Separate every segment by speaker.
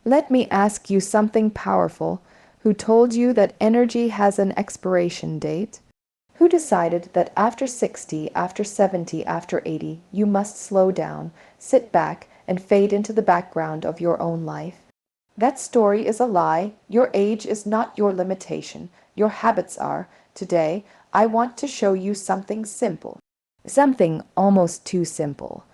Speaker 1: Let me ask you something powerful. Who told you that energy has an expiration date? Who decided that after 60, after 70, after 80, you must slow down, sit back, and fade into the background of your own life? That story is a lie. Your age is not your limitation. Your habits are. Today, I want to show you something simple. Something almost too simple.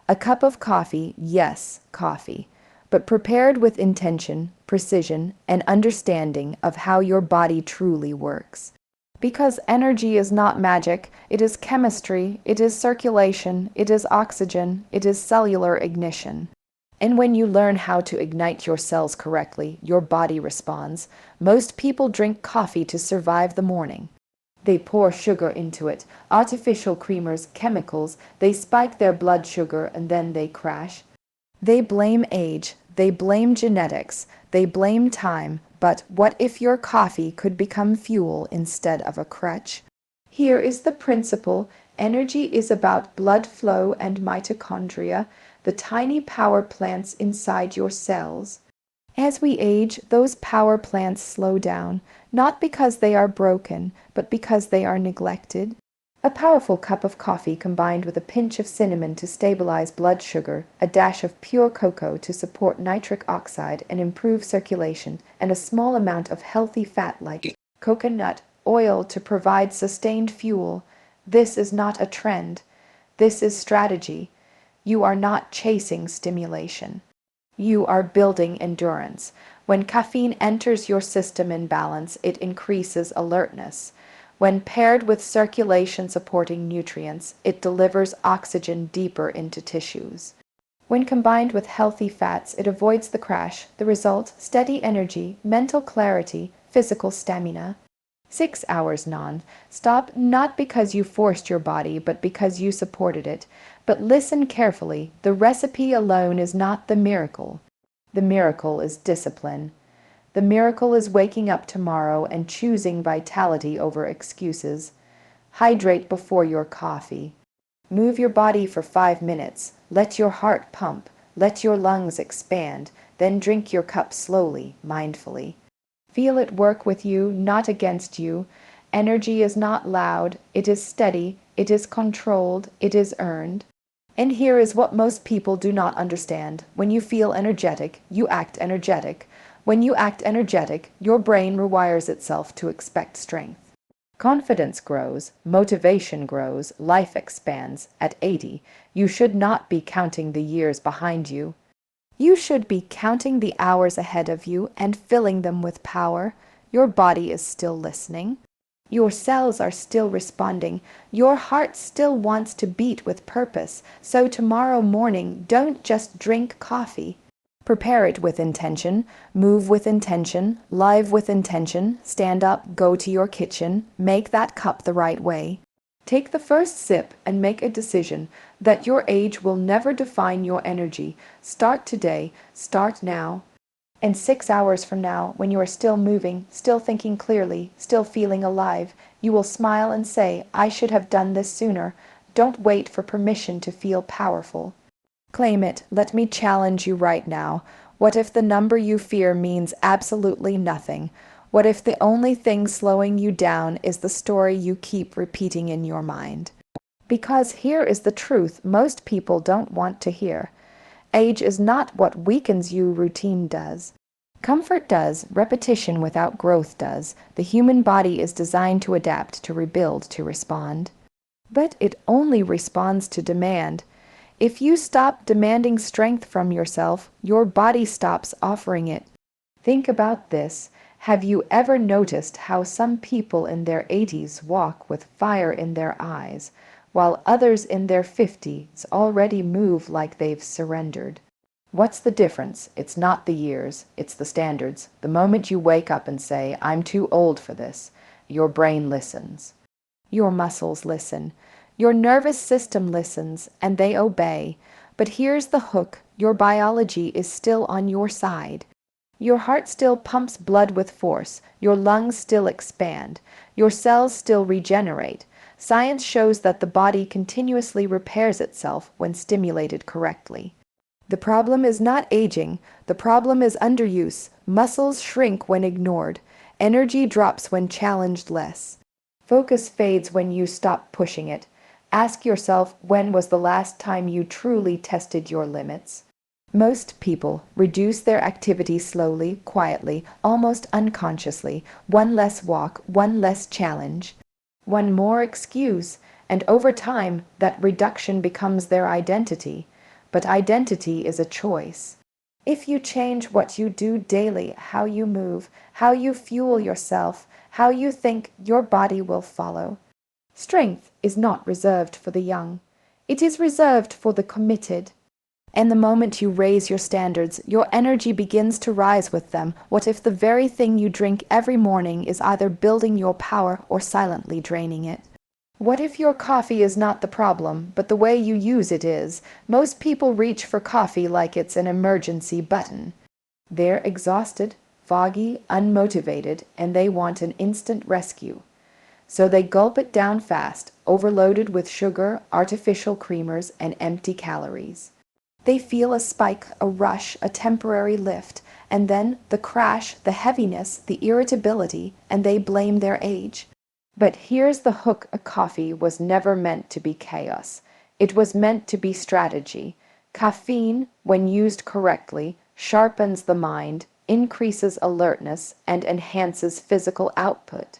Speaker 1: A cup of coffee, yes, coffee, but prepared with intention, precision, and understanding of how your body truly works. Because energy is not magic, it is chemistry, it is circulation, it is oxygen, it is cellular ignition. And when you learn how to ignite your cells correctly, your body responds. Most people drink coffee to survive the morning. They pour sugar into it, artificial creamers, chemicals, they spike their blood sugar and then they crash. They blame age, they blame genetics, they blame time, but what if your coffee could become fuel instead of a crutch? Here is the principle. Energy is about blood flow and mitochondria, the tiny power plants inside your cells. As we age, those power plants slow down, not because they are broken, but because they are neglected. A powerful cup of coffee combined with a pinch of cinnamon to stabilize blood sugar, a dash of pure cocoa to support nitric oxide and improve circulation, and a small amount of healthy fat like coconut oil to provide sustained fuel. This is not a trend. This is strategy. You are not chasing stimulation. You are building endurance. When caffeine enters your system in balance, it increases alertness. When paired with circulation-supporting nutrients, it delivers oxygen deeper into tissues. When combined with healthy fats, it avoids the crash. The result, steady energy, mental clarity, physical stamina. 6 hours non-stop, not because you forced your body, but because you supported it. But listen carefully, the recipe alone is not the miracle. The miracle is discipline. The miracle is waking up tomorrow and choosing vitality over excuses. Hydrate before your coffee. Move your body for 5 minutes. Let your heart pump. Let your lungs expand. Then drink your cup slowly, mindfully. Feel it work with you, not against you. Energy is not loud. It is steady. It is controlled. It is earned. And here is what most people do not understand. When you feel energetic, you act energetic. When you act energetic, your brain rewires itself to expect strength. Confidence grows, motivation grows, life expands. At 80, you should not be counting the years behind you. You should be counting the hours ahead of you and filling them with power. Your body is still listening. Your cells are still responding. Your heart still wants to beat with purpose. So tomorrow morning, don't just drink coffee. Prepare it with intention, move with intention, live with intention, stand up, go to your kitchen, make that cup the right way. Take the first sip and make a decision that your age will never define your energy. Start today, start now. And 6 hours from now, when you are still moving, still thinking clearly, still feeling alive, you will smile and say, I should have done this sooner. Don't wait for permission to feel powerful. Claim it. Let me challenge you right now. What if the number you fear means absolutely nothing? What if the only thing slowing you down is the story you keep repeating in your mind? Because here is the truth most people don't want to hear. Age is not what weakens you, routine does. Comfort does, repetition without growth does. The human body is designed to adapt, to rebuild, to respond. But it only responds to demand. If you stop demanding strength from yourself, your body stops offering it. Think about this. Have you ever noticed how some people in their 80s walk with fire in their eyes, while others in their 50s already move like they've surrendered? What's the difference? It's not the years, it's the standards. The moment you wake up and say, I'm too old for this, your brain listens. Your muscles listen. Your nervous system listens, and they obey. But here's the hook. Your biology is still on your side. Your heart still pumps blood with force. Your lungs still expand. Your cells still regenerate. Science shows that the body continuously repairs itself when stimulated correctly. The problem is not aging, the problem is underuse. Muscles shrink when ignored. Energy drops when challenged less. Focus fades when you stop pushing it. Ask yourself, when was the last time you truly tested your limits? Most people reduce their activity slowly, quietly, almost unconsciously. One less walk, one less challenge, one more excuse, and over time that reduction becomes their identity. But identity is a choice. If you change what you do daily, how you move, how you fuel yourself, how you think, your body will follow. Strength is not reserved for the young. It is reserved for the committed. And the moment you raise your standards, your energy begins to rise with them. What if the very thing you drink every morning is either building your power or silently draining it? What if your coffee is not the problem, but the way you use it is? Most people reach for coffee like it's an emergency button. They're exhausted, foggy, unmotivated, and they want an instant rescue. So they gulp it down fast, overloaded with sugar, artificial creamers, and empty calories. They feel a spike, a rush, a temporary lift, and then the crash, the heaviness, the irritability, and they blame their age. But here's the hook: a coffee was never meant to be chaos. It was meant to be strategy. Caffeine, when used correctly, sharpens the mind, increases alertness, and enhances physical output.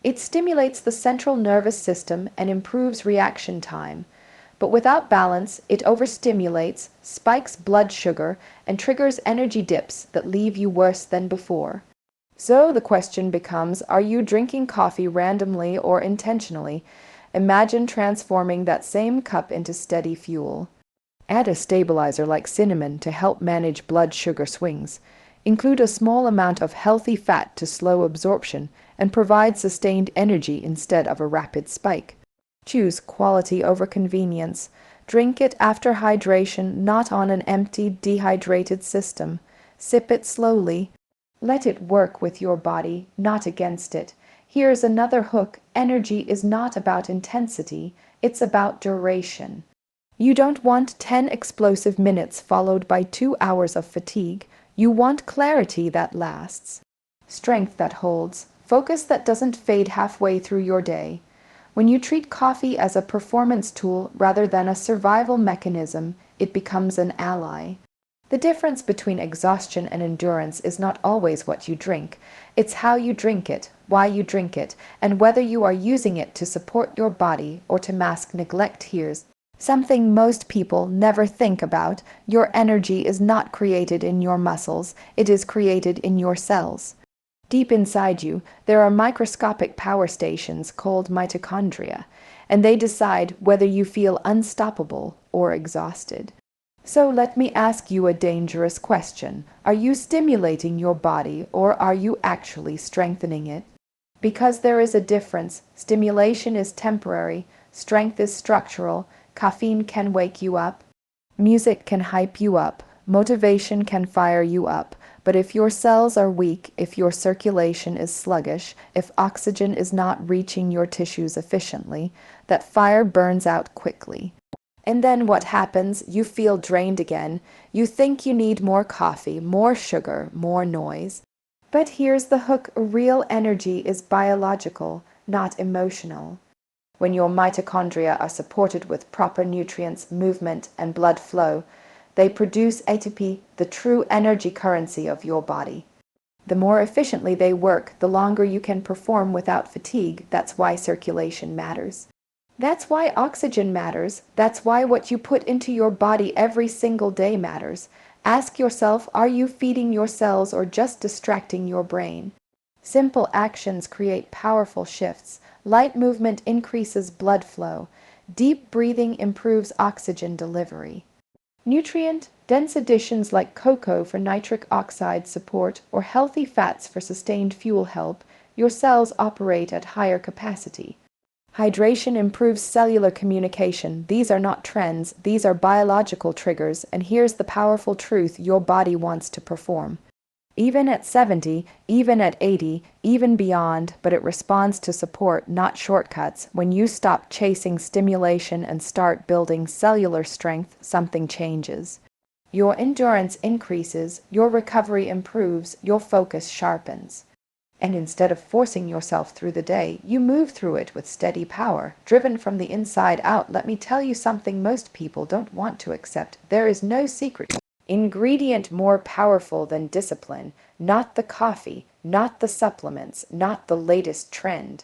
Speaker 1: It stimulates the central nervous system and improves reaction time. But without balance, it overstimulates, spikes blood sugar, and triggers energy dips that leave you worse than before. So the question becomes, are you drinking coffee randomly or intentionally? Imagine transforming that same cup into steady fuel. Add a stabilizer like cinnamon to help manage blood sugar swings. Include a small amount of healthy fat to slow absorption and provide sustained energy instead of a rapid spike. Choose quality over convenience. Drink it after hydration, not on an empty, dehydrated system. Sip it slowly. Let it work with your body, not against it. Here's another hook: energy is not about intensity, it's about duration. You don't want 10 explosive minutes followed by 2 hours of fatigue. You want clarity that lasts, strength that holds, focus that doesn't fade halfway through your day. When you treat coffee as a performance tool rather than a survival mechanism, it becomes an ally. The difference between exhaustion and endurance is not always what you drink. It's how you drink it, why you drink it, and whether you are using it to support your body or to mask neglect. Here's something most people never think about: your energy is not created in your muscles, it is created in your cells. Deep inside you, there are microscopic power stations called mitochondria, and they decide whether you feel unstoppable or exhausted. So let me ask you a dangerous question. Are you stimulating your body, or are you actually strengthening it? Because there is a difference. Stimulation is temporary, strength is structural. Caffeine can wake you up, music can hype you up, motivation can fire you up. But if your cells are weak, if your circulation is sluggish, if oxygen is not reaching your tissues efficiently, that fire burns out quickly. And then what happens? You feel drained again. You think you need more coffee, more sugar, more noise. But here's the hook: real energy is biological, not emotional. When your mitochondria are supported with proper nutrients, movement, and blood flow, they produce ATP, the true energy currency of your body. The more efficiently they work, the longer you can perform without fatigue. That's why circulation matters. That's why oxygen matters. That's why what you put into your body every single day matters. Ask yourself, are you feeding your cells or just distracting your brain? Simple actions create powerful shifts. Light movement increases blood flow. Deep breathing improves oxygen delivery. Nutrient-dense additions like cocoa for nitric oxide support or healthy fats for sustained fuel help your cells operate at higher capacity. Hydration improves cellular communication. These are not trends, these are biological triggers, and here's the powerful truth your body wants to perform. Even at 70, even at 80, even beyond, but it responds to support, not shortcuts. When you stop chasing stimulation and start building cellular strength, something changes. Your endurance increases, your recovery improves, your focus sharpens. And instead of forcing yourself through the day, you move through it with steady power, driven from the inside out. Let me tell you something most people don't want to accept. There is no secret ingredient more powerful than discipline, not the coffee, not the supplements, not the latest trend.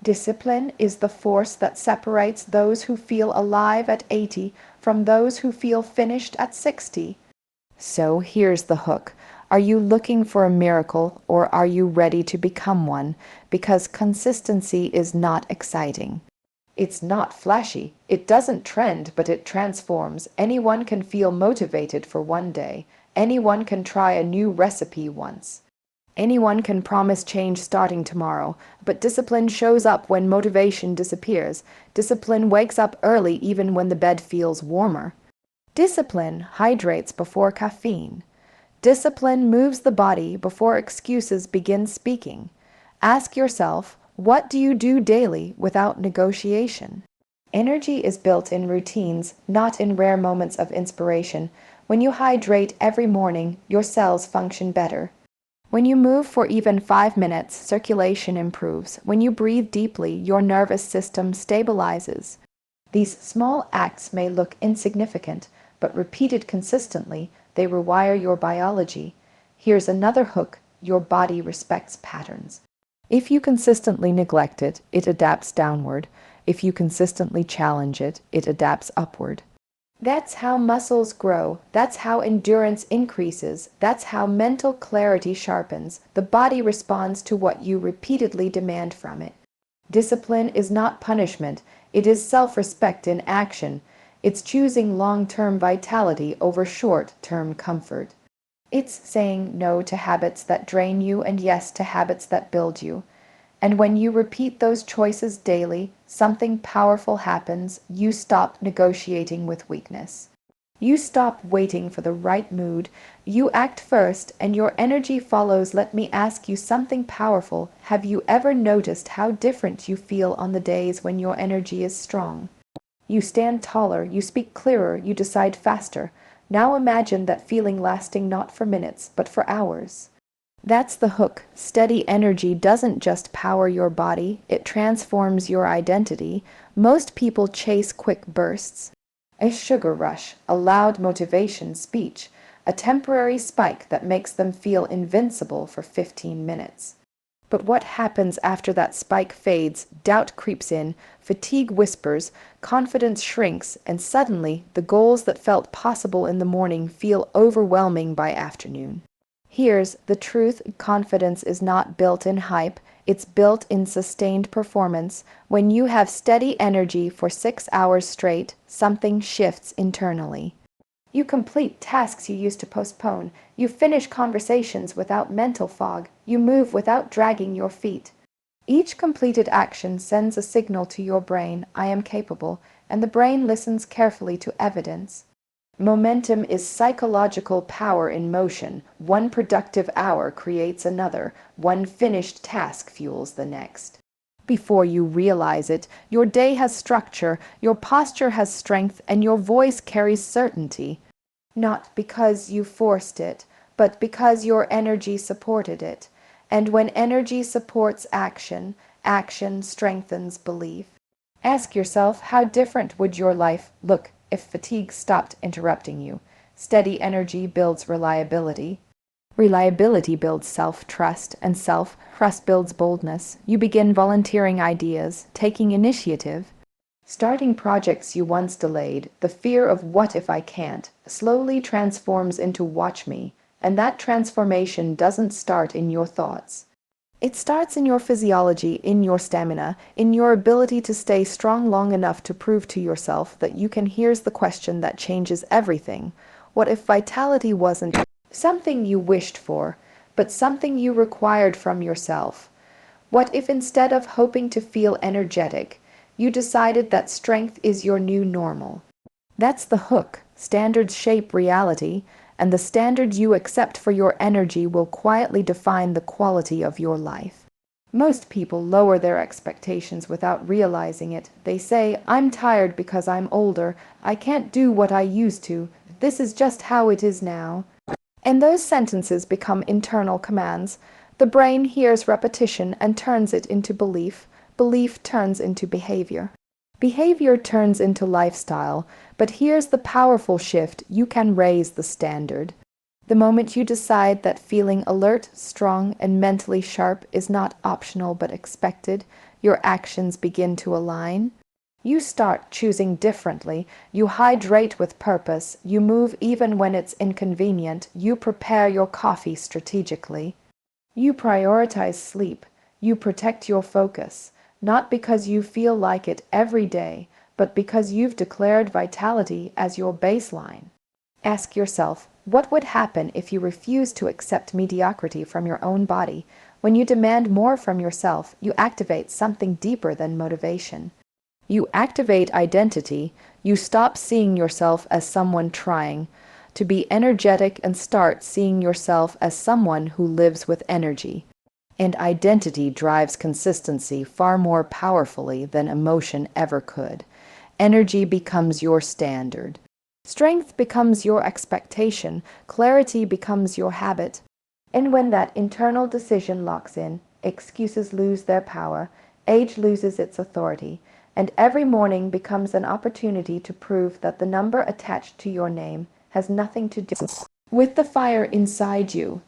Speaker 1: Discipline is the force that separates those who feel alive at 80 from those who feel finished at 60. So here's the hook. Are you looking for a miracle, or are you ready to become one? Because consistency is not exciting. It's not flashy. It doesn't trend, but it transforms. Anyone can feel motivated for one day. Anyone can try a new recipe once. Anyone can promise change starting tomorrow, but discipline shows up when motivation disappears. Discipline wakes up early even when the bed feels warmer. Discipline hydrates before caffeine. Discipline moves the body before excuses begin speaking. Ask yourself, what do you do daily without negotiation? Energy is built in routines, not in rare moments of inspiration. When you hydrate every morning, your cells function better. When you move for even 5 minutes, circulation improves. When you breathe deeply, your nervous system stabilizes. These small acts may look insignificant, but repeated consistently, they rewire your biology. Here's another hook: your body respects patterns. If you consistently neglect it, it adapts downward. If you consistently challenge it, it adapts upward. That's how muscles grow. That's how endurance increases. That's how mental clarity sharpens. The body responds to what you repeatedly demand from it. Discipline is not punishment. It is self-respect in action. It's choosing long-term vitality over short-term comfort. It's saying no to habits that drain you and yes to habits that build you. And when you repeat those choices daily, something powerful happens. You stop negotiating with weakness. You stop waiting for the right mood. You act first, and your energy follows. Let me ask you something powerful. Have you ever noticed how different you feel on the days when your energy is strong? You stand taller, you speak clearer, you decide faster. Now imagine that feeling lasting not for minutes, but for hours. That's the hook. Steady energy doesn't just power your body, it transforms your identity. Most people chase quick bursts. A sugar rush, a loud motivation speech, a temporary spike that makes them feel invincible for 15 minutes. But what happens after that spike fades? Doubt creeps in, fatigue whispers, confidence shrinks, and suddenly the goals that felt possible in the morning feel overwhelming by afternoon. Here's the truth: confidence is not built in hype, it's built in sustained performance. When you have steady energy for 6 hours straight, something shifts internally. You complete tasks you used to postpone. You finish conversations without mental fog. You move without dragging your feet. Each completed action sends a signal to your brain: I am capable, and the brain listens carefully to evidence. Momentum is psychological power in motion. One productive hour creates another. One finished task fuels the next. Before you realize it, your day has structure, your posture has strength, and your voice carries certainty. Not because you forced it, but because your energy supported it. And when energy supports action, action strengthens belief. Ask yourself, how different would your life look if fatigue stopped interrupting you? Steady energy builds reliability. Reliability builds self-trust, and self-trust builds boldness. You begin volunteering ideas, taking initiative, starting projects you once delayed. The fear of "what if I can't" slowly transforms into "watch me," and that transformation doesn't start in your thoughts. It starts in your physiology, in your stamina, in your ability to stay strong long enough to prove to yourself that you can. Here's the question that changes everything. What if vitality wasn't something you wished for, but something you required from yourself? What if instead of hoping to feel energetic, you decided that strength is your new normal? That's the hook. Standards shape reality, and the standards you accept for your energy will quietly define the quality of your life. Most people lower their expectations without realizing it. They say, I'm tired because I'm older. I can't do what I used to. This is just how it is now. And those sentences become internal commands. The brain hears repetition and turns it into belief. Belief turns into behavior. Behavior turns into lifestyle. But here's the powerful shift: you can raise the standard. The moment you decide that feeling alert, strong, and mentally sharp is not optional but expected, your actions begin to align. You start choosing differently, you hydrate with purpose, you move even when it's inconvenient, you prepare your coffee strategically. You prioritize sleep, you protect your focus, not because you feel like it every day, but because you've declared vitality as your baseline. Ask yourself, what would happen if you refuse to accept mediocrity from your own body? When you demand more from yourself, you activate something deeper than motivation. You activate identity. You stop seeing yourself as someone trying to be energetic and start seeing yourself as someone who lives with energy. And identity drives consistency far more powerfully than emotion ever could. Energy becomes your standard. Strength becomes your expectation. Clarity becomes your habit. And when that internal decision locks in, excuses lose their power, age loses its authority, and every morning becomes an opportunity to prove that the number attached to your name has nothing to do with the fire inside you.